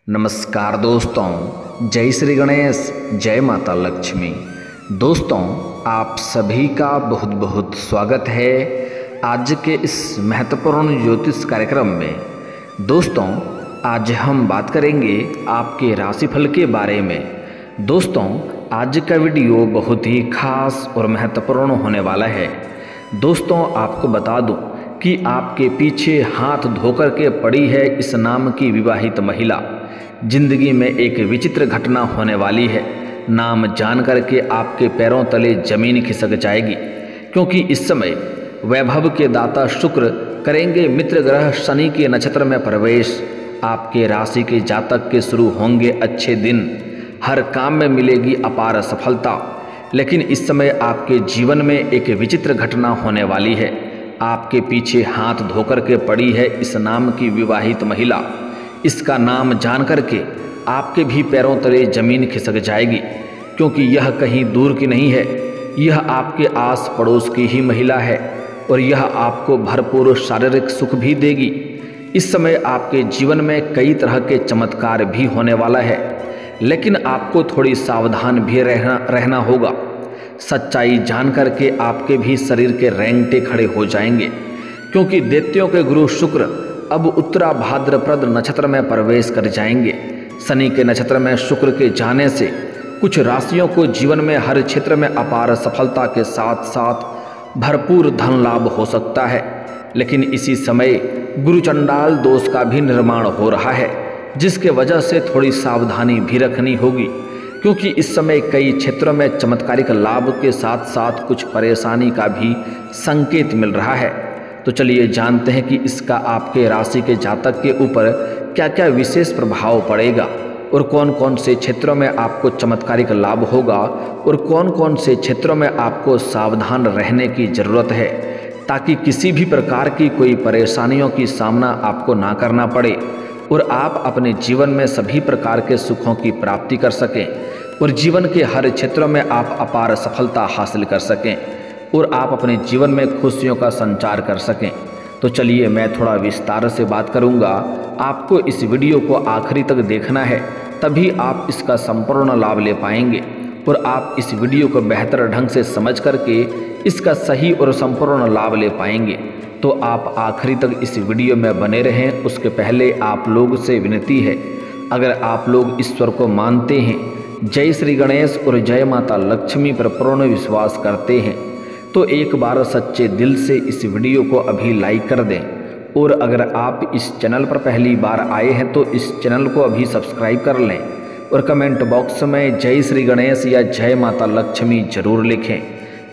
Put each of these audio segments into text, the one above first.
नमस्कार दोस्तों, जय श्री गणेश, जय माता लक्ष्मी। दोस्तों, आप सभी का बहुत बहुत स्वागत है आज के इस महत्वपूर्ण ज्योतिष कार्यक्रम में। दोस्तों, आज हम बात करेंगे आपके राशिफल के बारे में। दोस्तों, आज का वीडियो बहुत ही खास और महत्वपूर्ण होने वाला है। दोस्तों, आपको बता दूं कि आपके पीछे हाथ धोकर के पड़ी है इस नाम की विवाहित महिला। जिंदगी में एक विचित्र घटना होने वाली है। नाम जान करके आपके पैरों तले जमीन खिसक जाएगी, क्योंकि इस समय वैभव के दाता शुक्र करेंगे मित्र ग्रह शनि के नक्षत्र में प्रवेश। आपके राशि के जातक के शुरू होंगे अच्छे दिन, हर काम में मिलेगी अपार सफलता। लेकिन इस समय आपके जीवन में एक विचित्र घटना होने वाली है। आपके पीछे हाथ धोकर के पड़ी है इस नाम की विवाहित महिला। इसका नाम जान करके आपके भी पैरों तले जमीन खिसक जाएगी, क्योंकि यह कहीं दूर की नहीं है, यह आपके आस पड़ोस की ही महिला है और यह आपको भरपूर शारीरिक सुख भी देगी। इस समय आपके जीवन में कई तरह के चमत्कार भी होने वाला है, लेकिन आपको थोड़ी सावधान भी रहना होगा। सच्चाई जान करके आपके भी शरीर के रेंगटे खड़े हो जाएंगे, क्योंकि दैत्यों के गुरु शुक्र अब उत्तरा भाद्रपद नक्षत्र में प्रवेश कर जाएंगे। शनि के नक्षत्र में शुक्र के जाने से कुछ राशियों को जीवन में हर क्षेत्र में अपार सफलता के साथ साथ भरपूर धन लाभ हो सकता है। लेकिन इसी समय गुरु चंडाल दोष का भी निर्माण हो रहा है, जिसके वजह से थोड़ी सावधानी भी रखनी होगी, क्योंकि इस समय कई क्षेत्रों में चमत्कारिक लाभ के साथ साथ कुछ परेशानी का भी संकेत मिल रहा है। तो चलिए जानते हैं कि इसका आपके राशि के जातक के ऊपर क्या क्या विशेष प्रभाव पड़ेगा और कौन कौन से क्षेत्रों में आपको चमत्कारिक लाभ होगा और कौन कौन से क्षेत्रों में आपको सावधान रहने की ज़रूरत है, ताकि किसी भी प्रकार की कोई परेशानियों की सामना आपको ना करना पड़े और आप अपने जीवन में सभी प्रकार के सुखों की प्राप्ति कर सकें और जीवन के हर क्षेत्रों में आप अपार सफलता हासिल कर सकें और आप अपने जीवन में खुशियों का संचार कर सकें। तो चलिए मैं थोड़ा विस्तार से बात करूंगा। आपको इस वीडियो को आखिरी तक देखना है, तभी आप इसका संपूर्ण लाभ ले पाएंगे और आप इस वीडियो को बेहतर ढंग से समझ करके इसका सही और संपूर्ण लाभ ले पाएंगे। तो आप आखिरी तक इस वीडियो में बने रहें। उसके पहले आप लोग से विनती है, अगर आप लोग ईश्वर को मानते हैं, जय श्री गणेश और जय माता लक्ष्मी पर पूर्ण विश्वास करते हैं, तो एक बार सच्चे दिल से इस वीडियो को अभी लाइक कर दें। और अगर आप इस चैनल पर पहली बार आए हैं तो इस चैनल को अभी सब्सक्राइब कर लें और कमेंट बॉक्स में जय श्री गणेश या जय माता लक्ष्मी जरूर लिखें।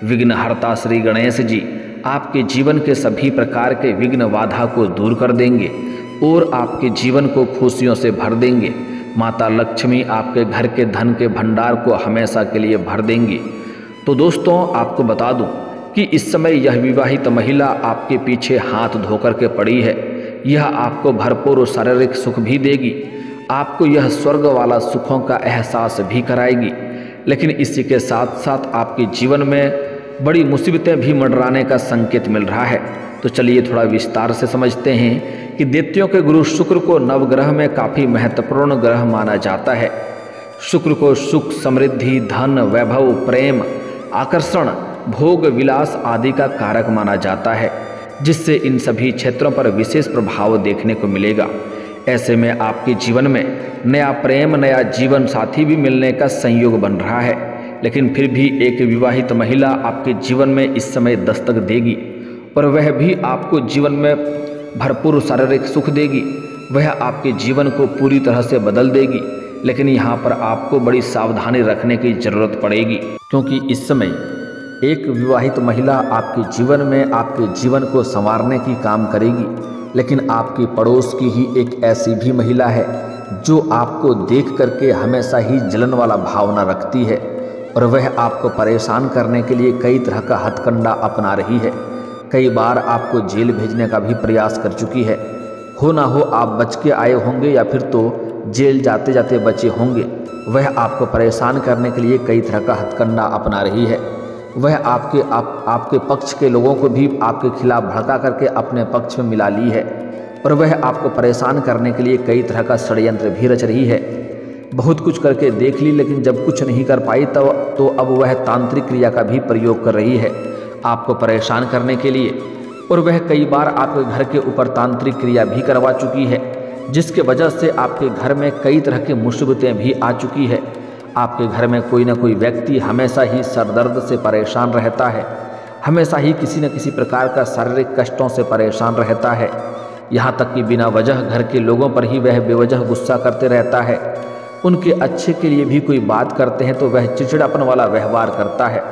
विघ्नहर्ता श्री गणेश जी आपके जीवन के सभी प्रकार के विघ्न बाधा को दूर कर देंगे और आपके जीवन को खुशियों से भर देंगे। माता लक्ष्मी आपके घर के धन के भंडार को हमेशा के लिए भर देंगी। तो दोस्तों, आपको बता दूं कि इस समय यह विवाहित महिला आपके पीछे हाथ धोकर के पड़ी है। यह आपको भरपूर शारीरिक सुख भी देगी, आपको यह स्वर्ग वाला सुखों का एहसास भी कराएगी। लेकिन इसी के साथ साथ आपके जीवन में बड़ी मुसीबतें भी मंडराने का संकेत मिल रहा है। तो चलिए थोड़ा विस्तार से समझते हैं कि दैत्यों के गुरु शुक्र को नवग्रह में काफ़ी महत्वपूर्ण ग्रह माना जाता है। शुक्र को सुख, समृद्धि, धन, वैभव, प्रेम, आकर्षण, भोग, विलास आदि का कारक माना जाता है, जिससे इन सभी क्षेत्रों पर विशेष प्रभाव देखने को मिलेगा। ऐसे में आपके जीवन में नया प्रेम, नया जीवन साथी भी मिलने का संयोग बन रहा है। लेकिन फिर भी एक विवाहित महिला आपके जीवन में इस समय दस्तक देगी और वह भी आपको जीवन में भरपूर शारीरिक सुख देगी। वह आपके जीवन को पूरी तरह से बदल देगी। लेकिन यहाँ पर आपको बड़ी सावधानी रखने की ज़रूरत पड़ेगी, क्योंकि इस समय एक विवाहित महिला आपके जीवन में आपके जीवन को संवारने की काम करेगी। लेकिन आपके पड़ोस की ही एक ऐसी भी महिला है जो आपको देख करके हमेशा ही जलन वाला भावना रखती है और वह आपको परेशान करने के लिए कई तरह का हथकंडा अपना रही है। कई बार आपको जेल भेजने का भी प्रयास कर चुकी है। हो ना हो आप बच के आए होंगे या फिर तो जेल जाते जाते बचे होंगे। वह आपको परेशान करने के लिए कई तरह का हथकंडा अपना रही है। वह आपके पक्ष के लोगों को भी आपके खिलाफ भड़का करके अपने पक्ष में मिला ली है। और वह आपको परेशान करने के लिए कई तरह का षड्यंत्र भी रच रही है। बहुत कुछ करके देख ली, लेकिन जब कुछ नहीं कर पाई तो अब वह तांत्रिक क्रिया का भी प्रयोग कर रही है आपको परेशान करने के लिए। और वह कई बार आपके घर के ऊपर तांत्रिक क्रिया भी करवा चुकी है, जिसके वजह से आपके घर में कई तरह की मुसीबतें भी आ चुकी है। आपके घर में कोई ना कोई व्यक्ति हमेशा ही सरदर्द से परेशान रहता है, हमेशा ही किसी न किसी प्रकार का शारीरिक कष्टों से परेशान रहता है। यहाँ तक कि बिना वजह घर के लोगों पर ही वह बेवजह गुस्सा करते रहता है। उनके अच्छे के लिए भी कोई बात करते हैं तो वह चिड़चिड़ापन वाला व्यवहार करता है,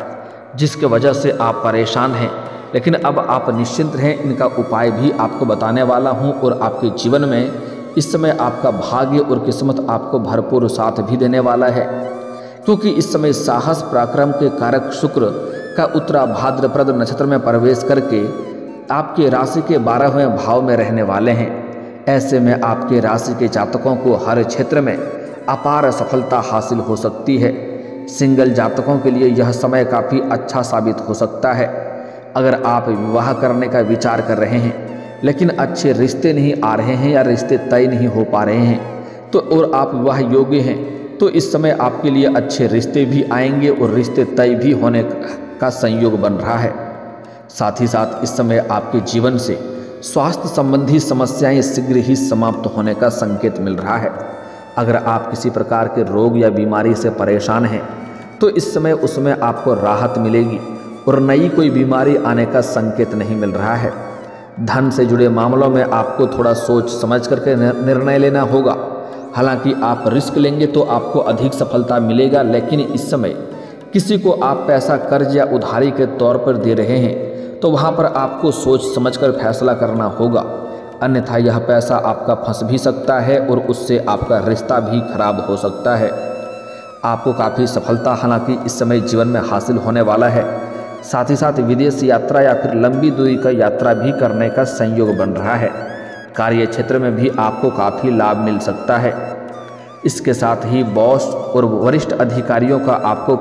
जिसके वजह से आप परेशान हैं। लेकिन अब आप निश्चिंत रहें, इनका उपाय भी आपको बताने वाला हूँ। और आपके जीवन में इस समय आपका भाग्य और किस्मत आपको भरपूर साथ भी देने वाला है, क्योंकि इस समय साहस पराक्रम के कारक शुक्र का उत्तरा भाद्रपद नक्षत्र में प्रवेश करके आपके राशि के 12वें भाव में रहने वाले हैं। ऐसे में आपके राशि के जातकों को हर क्षेत्र में अपार सफलता हासिल हो सकती है। सिंगल जातकों के लिए यह समय काफ़ी अच्छा साबित हो सकता है। अगर आप विवाह करने का विचार कर रहे हैं लेकिन अच्छे रिश्ते नहीं आ रहे हैं या रिश्ते तय नहीं हो पा रहे हैं तो और आप विवाह योग्य हैं तो इस समय आपके लिए अच्छे रिश्ते भी आएंगे और रिश्ते तय भी होने का संयोग बन रहा है। साथ ही साथ इस समय आपके जीवन से स्वास्थ्य संबंधी समस्याएं शीघ्र ही समाप्त होने का संकेत मिल रहा है। अगर आप किसी प्रकार के रोग या बीमारी से परेशान हैं तो इस समय उसमें आपको राहत मिलेगी और नई कोई बीमारी आने का संकेत नहीं मिल रहा है। धन से जुड़े मामलों में आपको थोड़ा सोच समझ करके निर्णय लेना होगा। हालांकि आप रिस्क लेंगे तो आपको अधिक सफलता मिलेगा, लेकिन इस समय किसी को आप पैसा कर्ज या उधारी के तौर पर दे रहे हैं तो वहाँ पर आपको सोच समझकर फैसला करना होगा, अन्यथा यह पैसा आपका फंस भी सकता है और उससे आपका रिश्ता भी खराब हो सकता है। आपको काफ़ी सफलता हालांकि इस समय जीवन में हासिल होने वाला है। साथ ही साथ विदेश यात्रा या फिर लंबी दूरी का यात्रा भी करने का संयोग बन रहा है। कार्य क्षेत्र में भी आपको काफ़ी लाभ मिल सकता है। इसके साथ ही बॉस और वरिष्ठ अधिकारियों का आपको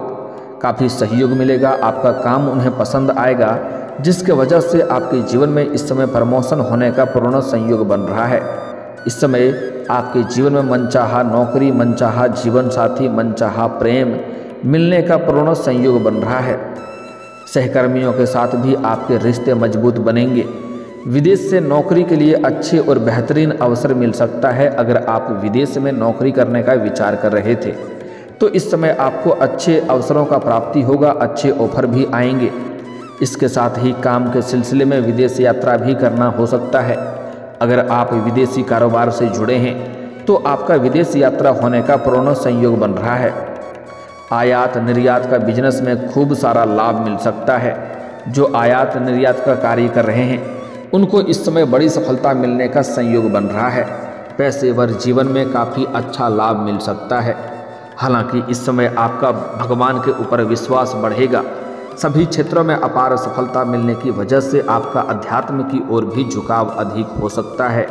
काफ़ी सहयोग मिलेगा। आपका काम उन्हें पसंद आएगा, जिसके वजह से आपके जीवन में इस समय प्रमोशन होने का पूर्ण संयोग बन रहा है। इस समय आपके जीवन में मनचाहा नौकरी, मनचाहा जीवन साथी, मनचाहा प्रेम मिलने का पूर्ण संयोग बन रहा है। सहकर्मियों के साथ भी आपके रिश्ते मजबूत बनेंगे। विदेश से नौकरी के लिए अच्छे और बेहतरीन अवसर मिल सकता है। अगर आप विदेश में नौकरी करने का विचार कर रहे थे तो इस समय आपको अच्छे अवसरों का प्राप्ति होगा, अच्छे ऑफर भी आएंगे। इसके साथ ही काम के सिलसिले में विदेश यात्रा भी करना हो सकता है। अगर आप विदेशी कारोबार से जुड़े हैं तो आपका विदेश यात्रा होने का पूर्ण संयोग बन रहा है। आयात निर्यात का बिजनेस में खूब सारा लाभ मिल सकता है। जो आयात निर्यात का कार्य कर रहे हैं उनको इस समय बड़ी सफलता मिलने का संयोग बन रहा है। पेशेवर जीवन में काफ़ी अच्छा लाभ मिल सकता है। हालांकि इस समय आपका भगवान के ऊपर विश्वास बढ़ेगा। सभी क्षेत्रों में अपार सफलता मिलने की वजह से आपका अध्यात्म की ओर भी झुकाव अधिक हो सकता है।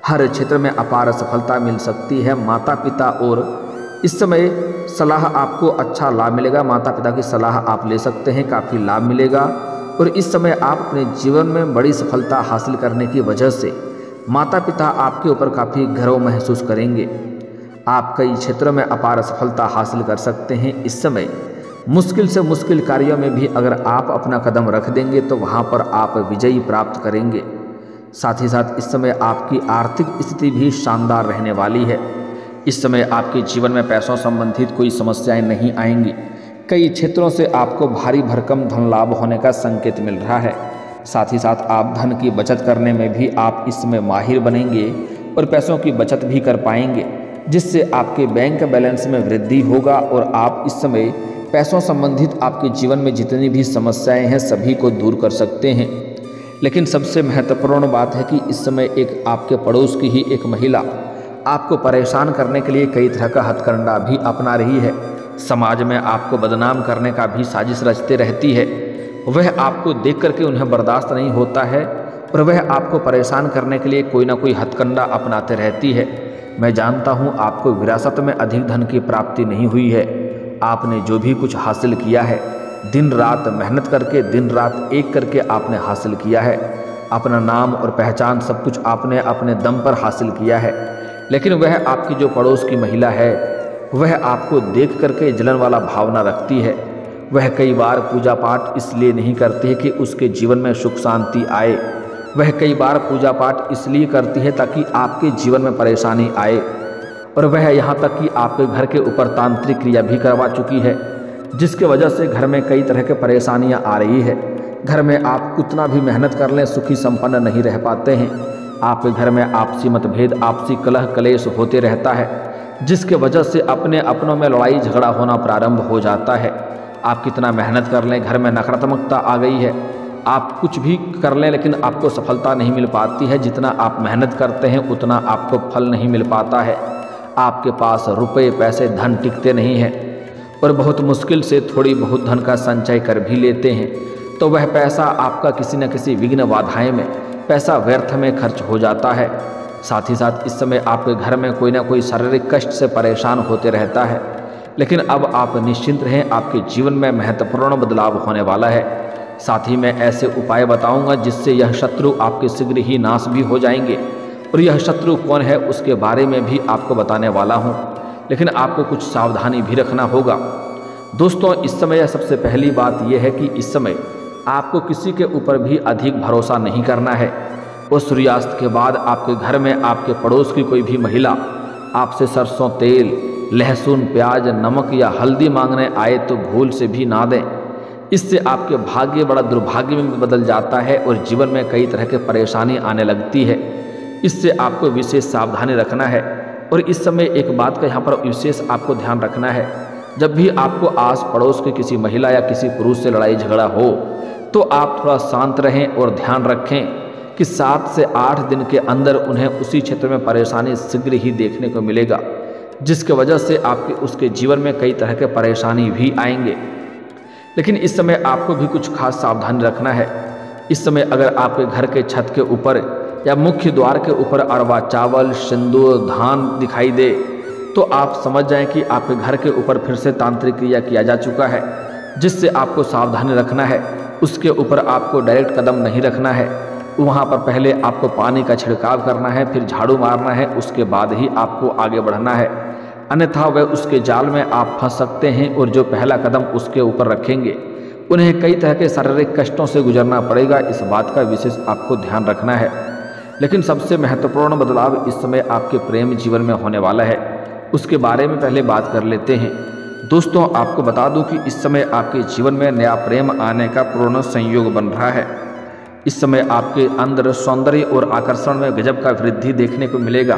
हर क्षेत्र में अपार सफलता मिल सकती है। माता पिता और इस समय सलाह आपको अच्छा लाभ मिलेगा। माता पिता की सलाह आप ले सकते हैं, काफ़ी लाभ मिलेगा। और इस समय आप अपने जीवन में बड़ी सफलता हासिल करने की वजह से माता पिता आपके ऊपर काफ़ी गर्व महसूस करेंगे। आप कई क्षेत्रों में अपार सफलता हासिल कर सकते हैं। इस समय मुश्किल से मुश्किल कार्यों में भी अगर आप अपना कदम रख देंगे तो वहाँ पर आप विजयी प्राप्त करेंगे। साथ ही साथ इस समय आपकी आर्थिक स्थिति भी शानदार रहने वाली है। इस समय आपके जीवन में पैसों संबंधित कोई समस्याएं नहीं आएंगी। कई क्षेत्रों से आपको भारी भरकम धन लाभ होने का संकेत मिल रहा है। साथ ही साथ आप धन की बचत करने में भी आप इस समय माहिर बनेंगे और पैसों की बचत भी कर पाएंगे, जिससे आपके बैंक बैलेंस में वृद्धि होगा और आप इस समय पैसों संबंधित आपके जीवन में जितनी भी समस्याएं हैं सभी को दूर कर सकते हैं। लेकिन सबसे महत्वपूर्ण बात है कि इस समय एक आपके पड़ोस की ही एक महिला आपको परेशान करने के लिए कई तरह का हथकंडा भी अपना रही है। समाज में आपको बदनाम करने का भी साजिश रचते रहती है। वह आपको देख करके उन्हें बर्दाश्त नहीं होता है और वह आपको परेशान करने के लिए कोई ना कोई हथकंडा अपनाते रहती है। मैं जानता हूँ आपको विरासत में अधिक धन की प्राप्ति नहीं हुई है। आपने जो भी कुछ हासिल किया है दिन रात मेहनत करके, दिन रात एक करके आपने हासिल किया है। अपना नाम और पहचान सब कुछ आपने अपने दम पर हासिल किया है, लेकिन वह आपकी जो पड़ोस की महिला है वह आपको देख करके जलन वाला भावना रखती है। वह कई बार पूजा पाठ इसलिए नहीं करती है कि उसके जीवन में सुख शांति आए, वह कई बार पूजा पाठ इसलिए करती है ताकि आपके जीवन में परेशानी आए, और वह यहाँ तक कि आपके घर के ऊपर तांत्रिक क्रिया भी करवा चुकी है, जिसके वजह से घर में कई तरह के परेशानियाँ आ रही है। घर में आप कितना भी मेहनत कर लें सुखी संपन्न नहीं रह पाते हैं। आपके घर में आपसी मतभेद, आपसी कलह कलेश होते रहता है, जिसके वजह से अपने अपनों में लड़ाई झगड़ा होना प्रारंभ हो जाता है। आप कितना मेहनत कर लें, घर में नकारात्मकता आ गई है। आप कुछ भी कर लें लेकिन आपको सफलता नहीं मिल पाती है। जितना आप मेहनत करते हैं उतना आपको फल नहीं मिल पाता है। आपके पास रुपए पैसे धन टिकते नहीं हैं, और बहुत मुश्किल से थोड़ी बहुत धन का संचय कर भी लेते हैं तो वह पैसा आपका किसी न किसी विघ्न बाधाएं में, पैसा व्यर्थ में खर्च हो जाता है। साथ ही साथ इस समय आपके घर में कोई ना कोई शारीरिक कष्ट से परेशान होते रहता है, लेकिन अब आप निश्चिंत रहें, आपके जीवन में महत्वपूर्ण बदलाव होने वाला है। साथ ही मैं ऐसे उपाय बताऊंगा जिससे यह शत्रु आपके शीघ्र ही नाश भी हो जाएंगे, और यह शत्रु कौन है उसके बारे में भी आपको बताने वाला हूं, लेकिन आपको कुछ सावधानी भी रखना होगा। दोस्तों, इस समय सबसे पहली बात यह है कि इस समय आपको किसी के ऊपर भी अधिक भरोसा नहीं करना है। और सूर्यास्त के बाद आपके घर में आपके पड़ोस की कोई भी महिला आपसे सरसों तेल, लहसुन, प्याज, नमक या हल्दी मांगने आए तो भूल से भी ना दें। इससे आपके भाग्य बड़ा दुर्भाग्य में बदल जाता है और जीवन में कई तरह के परेशानी आने लगती है। इससे आपको विशेष सावधानी रखना है। और इस समय एक बात का यहाँ पर विशेष आपको ध्यान रखना है, जब भी आपको आस पड़ोस के किसी महिला या किसी पुरुष से लड़ाई झगड़ा हो तो आप थोड़ा शांत रहें और ध्यान रखें कि 7 से 8 दिन के अंदर उन्हें उसी क्षेत्र में परेशानी शीघ्र ही देखने को मिलेगा, जिसके वजह से आपके उसके जीवन में कई तरह के परेशानी भी आएंगे। लेकिन इस समय आपको भी कुछ खास सावधानी रखना है। इस समय अगर आपके घर के छत के ऊपर या मुख्य द्वार के ऊपर अरवा चावल, सिंदूर, धान दिखाई दे तो आप समझ जाएं कि आपके घर के ऊपर फिर से तांत्रिक क्रिया किया जा चुका है, जिससे आपको सावधानी रखना है। उसके ऊपर आपको डायरेक्ट कदम नहीं रखना है। वहाँ पर पहले आपको पानी का छिड़काव करना है, फिर झाड़ू मारना है, उसके बाद ही आपको आगे बढ़ना है, अन्यथा वह उसके जाल में आप फंस सकते हैं। और जो पहला कदम उसके ऊपर रखेंगे उन्हें कई तरह के शारीरिक कष्टों से गुजरना पड़ेगा। इस बात का विशेष आपको ध्यान रखना है। लेकिन सबसे महत्वपूर्ण बदलाव इस समय आपके प्रेम जीवन में होने वाला है, उसके बारे में पहले बात कर लेते हैं। दोस्तों, आपको बता दूं कि इस समय आपके जीवन में नया प्रेम आने का पूर्ण संयोग बन रहा है। इस समय आपके अंदर सौंदर्य और आकर्षण में गजब का वृद्धि देखने को मिलेगा,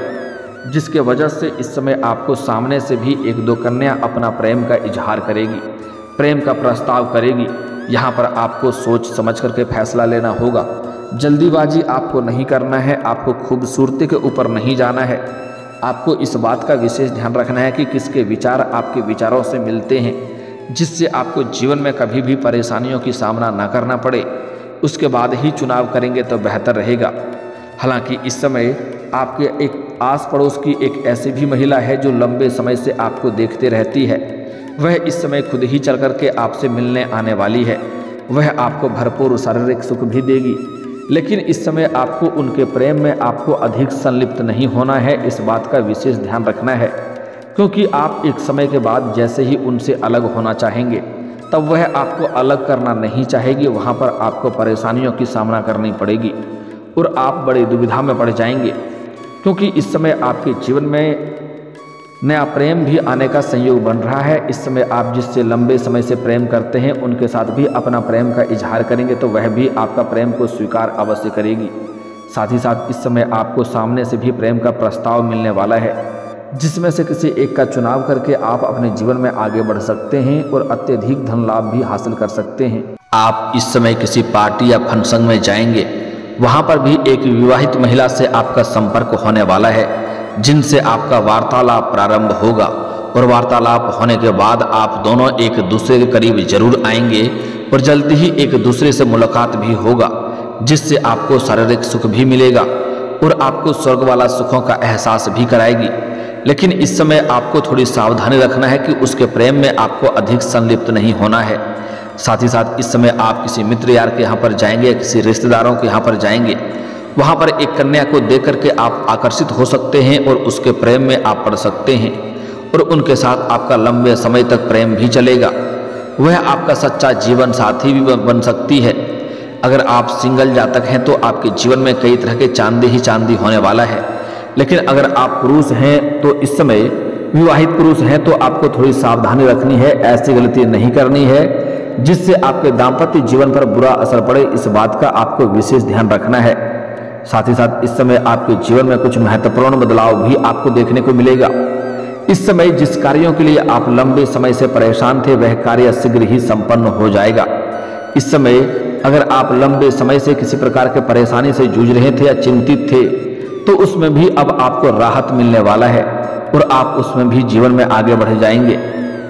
जिसके वजह से इस समय आपको सामने से भी 1-2 कन्या अपना प्रेम का इजहार करेगी, प्रेम का प्रस्ताव करेगी। यहाँ पर आपको सोच समझ करके फैसला लेना होगा। जल्दीबाजी आपको नहीं करना है, आपको खूबसूरती के ऊपर नहीं जाना है। आपको इस बात का विशेष ध्यान रखना है कि किसके विचार आपके विचारों से मिलते हैं, जिससे आपको जीवन में कभी भी परेशानियों की सामना ना करना पड़े। उसके बाद ही चुनाव करेंगे तो बेहतर रहेगा। हालांकि इस समय आपके एक आस पड़ोस की एक ऐसी भी महिला है जो लंबे समय से आपको देखते रहती है। वह इस समय खुद ही चल करके आपसे मिलने आने वाली है। वह आपको भरपूर शारीरिक सुख भी देगी, लेकिन इस समय आपको उनके प्रेम में आपको अधिक संलिप्त नहीं होना है। इस बात का विशेष ध्यान रखना है, क्योंकि आप एक समय के बाद जैसे ही उनसे अलग होना चाहेंगे तब वह आपको अलग करना नहीं चाहेगी। वहाँ पर आपको परेशानियों की सामना करनी पड़ेगी और आप बड़ी दुविधा में पड़ जाएंगे, क्योंकि इस समय आपके जीवन में नया प्रेम भी आने का संयोग बन रहा है। इस समय आप जिससे लंबे समय से प्रेम करते हैं उनके साथ भी अपना प्रेम का इजहार करेंगे तो वह भी आपका प्रेम को स्वीकार अवश्य करेगी। साथ ही साथ इस समय आपको सामने से भी प्रेम का प्रस्ताव मिलने वाला है, जिसमें से किसी एक का चुनाव करके आप अपने जीवन में आगे बढ़ सकते हैं और अत्यधिक धन लाभ भी हासिल कर सकते हैं। आप इस समय किसी पार्टी या फंक्शन में जाएंगे, वहाँ पर भी एक विवाहित महिला से आपका संपर्क होने वाला है, जिनसे आपका वार्तालाप प्रारंभ होगा। और वार्तालाप होने के बाद आप दोनों एक दूसरे के करीब जरूर आएंगे और जल्दी ही एक दूसरे से मुलाकात भी होगा, जिससे आपको शारीरिक सुख भी मिलेगा और आपको स्वर्ग वाला सुखों का एहसास भी कराएगी। लेकिन इस समय आपको थोड़ी सावधानी रखना है कि उसके प्रेम में आपको अधिक संलिप्त नहीं होना है। साथ ही साथ इस समय आप किसी मित्र यार के यहाँ पर जाएंगे, किसी रिश्तेदारों के यहाँ पर जाएंगे, वहाँ पर एक कन्या को देख करके आप आकर्षित हो सकते हैं और उसके प्रेम में आप पड़ सकते हैं और उनके साथ आपका लंबे समय तक प्रेम भी चलेगा। वह आपका सच्चा जीवन साथी भी बन सकती है। अगर आप सिंगल जातक हैं तो आपके जीवन में कई तरह के चांदी ही चांदी होने वाला है। लेकिन अगर आप पुरुष हैं तो इस समय विवाहित पुरुष हैं तो आपको थोड़ी सावधानी रखनी है, ऐसी गलती नहीं करनी है जिससे आपके दाम्पत्य जीवन पर बुरा असर पड़े। इस बात का आपको विशेष ध्यान रखना है। साथ ही साथ इस समय आपके जीवन में कुछ महत्वपूर्ण बदलाव भी आपको देखने को मिलेगा। इस समय जिस कार्यों के लिए आप लंबे समय से परेशान थे वह कार्य शीघ्र ही संपन्न हो जाएगा। इस समय अगर आप लंबे समय से किसी प्रकार के परेशानी से जूझ रहे थे या चिंतित थे तो उसमें भी अब आपको राहत मिलने वाला है और आप उसमें भी जीवन में आगे बढ़ जाएंगे।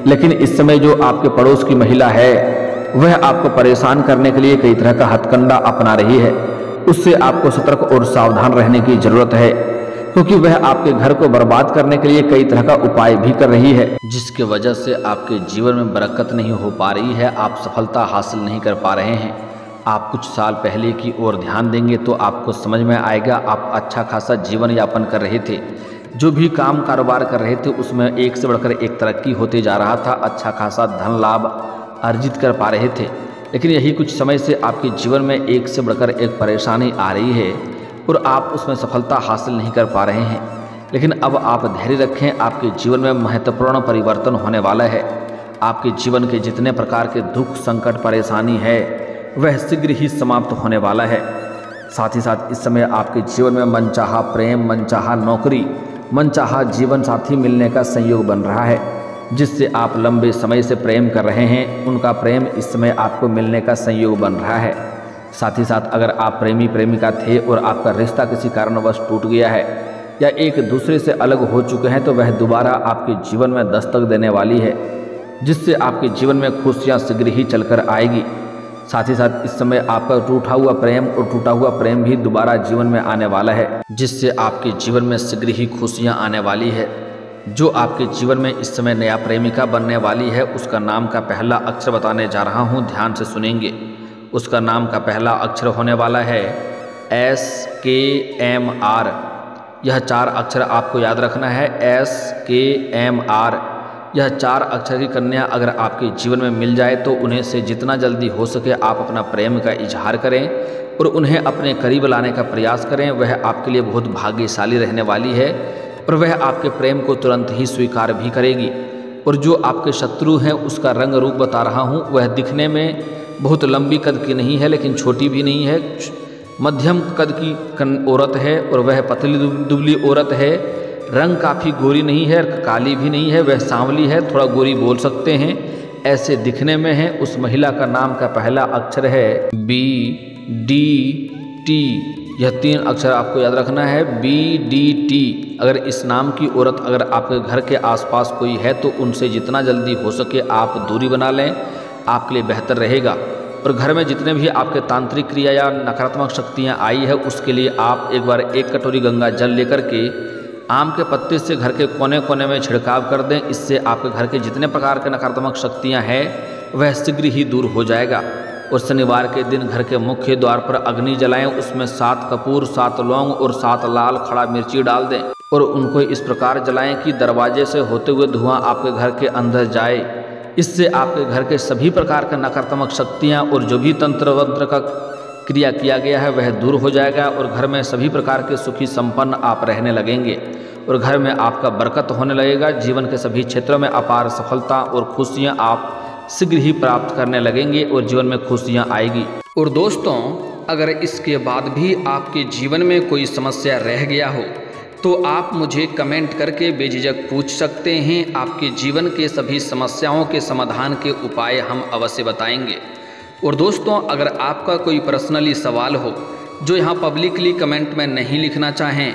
लेकिन इस समय जो आपके पड़ोस की महिला है वह आपको परेशान करने के लिए कई तरह का हथकंडा अपना रही है। उससे आपको सतर्क और सावधान रहने की जरूरत है, क्योंकि वह आपके घर को बर्बाद करने के लिए कई तरह का उपाय भी कर रही है, जिसके वजह से आपके जीवन में बरकत नहीं हो पा रही है, आप सफलता हासिल नहीं कर पा रहे हैं। आप कुछ साल पहले की ओर ध्यान देंगे तो आपको समझ में आएगा आप अच्छा खासा जीवन यापन कर रहे थे। जो भी काम कारोबार कर रहे थे उसमें एक से बढ़कर एक तरक्की होते जा रहा था, अच्छा खासा धन लाभ अर्जित कर पा रहे थे। लेकिन यही कुछ समय से आपके जीवन में एक से बढ़कर एक परेशानी आ रही है और आप उसमें सफलता हासिल नहीं कर पा रहे हैं। लेकिन अब आप धैर्य रखें, आपके जीवन में महत्वपूर्ण परिवर्तन होने वाला है। आपके जीवन के जितने प्रकार के दुख संकट परेशानी है वह शीघ्र ही समाप्त होने वाला है। साथ ही साथ इस समय आपके जीवन में मनचाहा प्रेम, मनचाहा नौकरी, मनचाहा जीवन साथी मिलने का संयोग बन रहा है, जिससे आप लंबे समय से प्रेम कर रहे हैं उनका प्रेम इस समय आपको मिलने का संयोग बन रहा है। साथ ही साथ अगर आप प्रेमी प्रेमिका थे और आपका रिश्ता किसी कारणवश टूट गया है या एक दूसरे से अलग हो चुके हैं तो वह दोबारा आपके जीवन में दस्तक देने वाली है, जिससे आपके जीवन में खुशियाँ शीघ्र ही चलकर आएगी। साथ ही साथ इस समय आपका टूटा हुआ प्रेम और टूटा हुआ प्रेम भी दोबारा जीवन में आने वाला है, जिससे आपके जीवन में शीघ्र ही खुशियाँ आने वाली है। जो आपके जीवन में इस समय नया प्रेमिका बनने वाली है उसका नाम का पहला अक्षर बताने जा रहा हूँ, ध्यान से सुनेंगे। उसका नाम का पहला अक्षर होने वाला है SKMR। यह 4 अक्षर आपको याद रखना है, SKMR। यह 4 अक्षर की कन्या अगर आपके जीवन में मिल जाए तो उन्हें से जितना जल्दी हो सके आप अपना प्रेम का इजहार करें और उन्हें अपने करीब लाने का प्रयास करें। वह आपके लिए बहुत भाग्यशाली रहने वाली है और वह आपके प्रेम को तुरंत ही स्वीकार भी करेगी। और जो आपके शत्रु हैं उसका रंग रूप बता रहा हूँ, वह दिखने में बहुत लंबी कद की नहीं है लेकिन छोटी भी नहीं है, मध्यम कद की औरत है और वह पतली दुबली औरत है। रंग काफ़ी गोरी नहीं है, काली भी नहीं है, वह सांवली है, थोड़ा गोरी बोल सकते हैं, ऐसे दिखने में है। उस महिला का नाम का पहला अक्षर है BDT। यह 3 अक्षर आपको याद रखना है, BDT। अगर इस नाम की औरत अगर आपके घर के आसपास कोई है तो उनसे जितना जल्दी हो सके आप दूरी बना लें, आपके लिए बेहतर रहेगा। और घर में जितने भी आपके तांत्रिक क्रिया या नकारात्मक शक्तियाँ आई है उसके लिए आप एक बार 1 कटोरी गंगा जल लेकर के आम के पत्ते से घर के कोने कोने में छिड़काव कर दें। इससे आपके घर के जितने प्रकार के नकारात्मक शक्तियाँ हैं वह शीघ्र ही दूर हो जाएगा। और शनिवार के दिन घर के मुख्य द्वार पर अग्नि जलाएं, उसमें 7 कपूर, 7 लौंग और 7 लाल खड़ा मिर्ची डाल दें और उनको इस प्रकार जलाएं कि दरवाजे से होते हुए धुआं आपके घर के अंदर जाए। इससे आपके घर के सभी प्रकार के नकारात्मक शक्तियाँ और जो भी तंत्र वंत्र का क्रिया किया गया है वह दूर हो जाएगा और घर में सभी प्रकार के सुखी संपन्न आप रहने लगेंगे और घर में आपका बरकत होने लगेगा। जीवन के सभी क्षेत्रों में अपार सफलता और खुशियाँ आप शीघ्र ही प्राप्त करने लगेंगे और जीवन में खुशियाँ आएगी। और दोस्तों, अगर इसके बाद भी आपके जीवन में कोई समस्या रह गया हो तो आप मुझे कमेंट करके बेझिझक पूछ सकते हैं। आपके जीवन के सभी समस्याओं के समाधान के उपाय हम अवश्य बताएंगे। और दोस्तों, अगर आपका कोई पर्सनली सवाल हो जो यहाँ पब्लिकली कमेंट में नहीं लिखना चाहें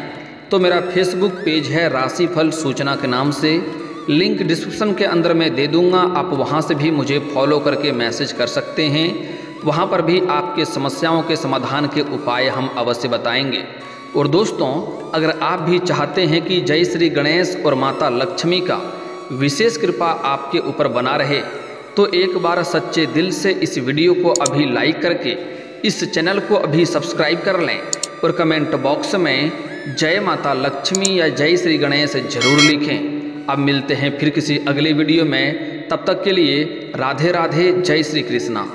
तो मेरा फेसबुक पेज है राशिफल सूचना के नाम से, लिंक डिस्क्रिप्शन के अंदर मैं दे दूँगा, आप वहाँ से भी मुझे फॉलो करके मैसेज कर सकते हैं। वहाँ पर भी आपके समस्याओं के समाधान के उपाय हम अवश्य बताएंगे। और दोस्तों, अगर आप भी चाहते हैं कि जय श्री गणेश और माता लक्ष्मी का विशेष कृपा आपके ऊपर बना रहे तो एक बार सच्चे दिल से इस वीडियो को अभी लाइक करके इस चैनल को अभी सब्सक्राइब कर लें और कमेंट बॉक्स में जय माता लक्ष्मी या जय श्री गणेश जरूर लिखें। अब मिलते हैं फिर किसी अगले वीडियो में, तब तक के लिए राधे राधे, जय श्री कृष्णा।